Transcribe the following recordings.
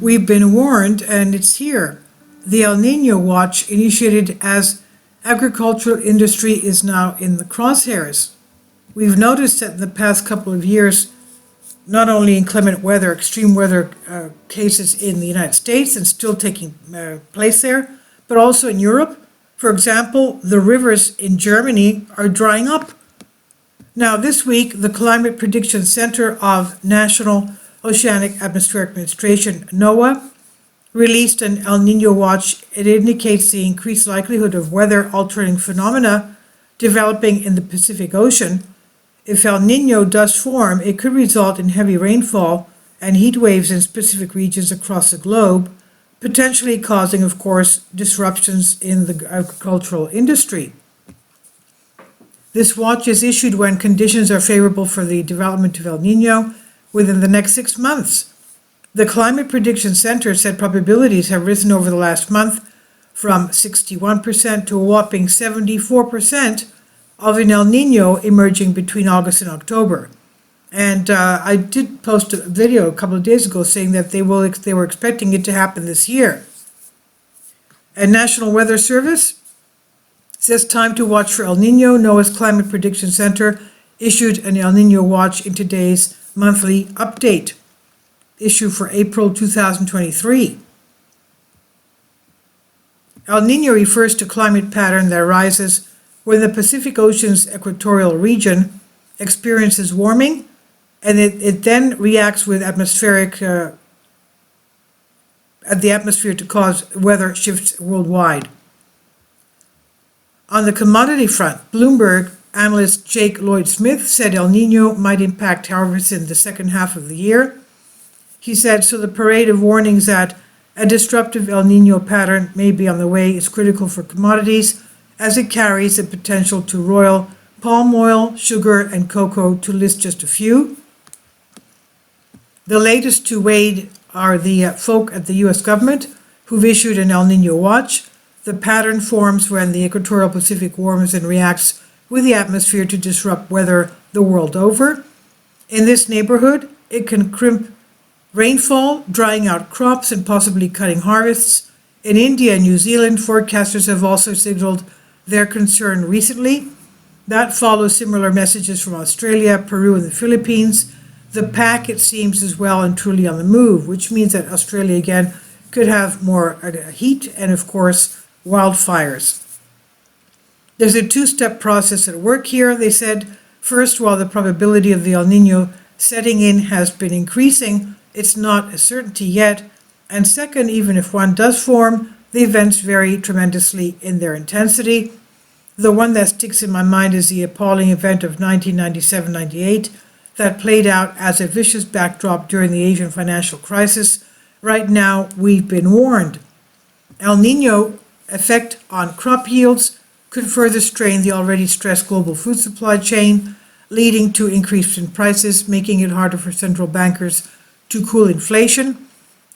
We've been warned, and it's here. The El Nino watch, initiated as agricultural industry, is now in the crosshairs. We've noticed that in the past couple of years, not only inclement weather, extreme weather cases in the United States and still taking place there, but also in Europe. For example, the rivers in Germany are drying up. Now, this week, the Climate Prediction Center of National Oceanic Atmospheric Administration, NOAA, released an El Nino watch. It indicates the increased likelihood of weather-altering phenomena developing in the Pacific Ocean. If El Nino does form, it could result in heavy rainfall and heat waves in specific regions across the globe, potentially causing, of course, disruptions in the agricultural industry. This watch is issued when conditions are favorable for the development of El Nino within the next 6 months. The Climate Prediction Center said probabilities have risen over the last month from 61% to a whopping 74% of an El Nino emerging between August and October. And I did post a video a couple of days ago saying that they were expecting it to happen this year. And National Weather Service says time to watch for El Nino. NOAA's Climate Prediction Center issued an El Nino watch in today's monthly update, issue for April 2023. El Nino refers to climate pattern that arises when the Pacific Ocean's equatorial region experiences warming, and it then reacts with the atmosphere to cause weather shifts worldwide. On the commodity front, Bloomberg analyst Jake Lloyd-Smith said El Nino might impact harvests in the second half of the year. He said, so the parade of warnings that a disruptive El Nino pattern may be on the way is critical for commodities, as it carries the potential to roil palm oil, sugar, and cocoa, to list just a few. The latest to wade are the folk at the U.S. government, who've issued an El Nino watch. The pattern forms when the equatorial Pacific warms and reacts with the atmosphere to disrupt weather the world over. In this neighborhood, it can crimp rainfall, drying out crops, and possibly cutting harvests. In India and New Zealand, forecasters have also signaled their concern recently. That follows similar messages from Australia, Peru, and the Philippines. The pack, it seems, is well and truly on the move, which means that Australia again could have more heat and, of course, wildfires. There's a two-step process at work here, they said. First, while the probability of the El Nino setting in has been increasing, it's not a certainty yet. And second, even if one does form, the events vary tremendously in their intensity. The one that sticks in my mind is the appalling event of 1997-98 that played out as a vicious backdrop during the Asian financial crisis. Right now, we've been warned. El Nino effect on crop yields could further strain the already stressed global food supply chain, leading to increase in prices, making it harder for central bankers to cool inflation.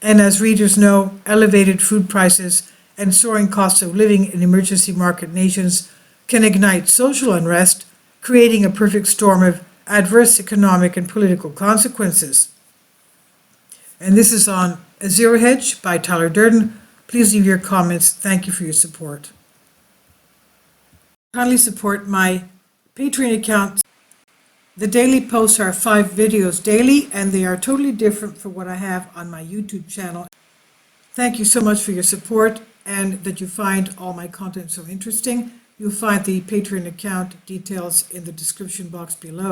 And as readers know, elevated food prices and soaring costs of living in emergency market nations can ignite social unrest, creating a perfect storm of adverse economic and political consequences. And this is on A Zero Hedge by Tyler Durden. Please leave your comments. Thank you for your support. Kindly support my Patreon account. The daily posts are 5 videos daily, and they are totally different from what I have on my YouTube channel. Thank you so much for your support and that you find all my content so interesting. You'll find the Patreon account details in the description box below.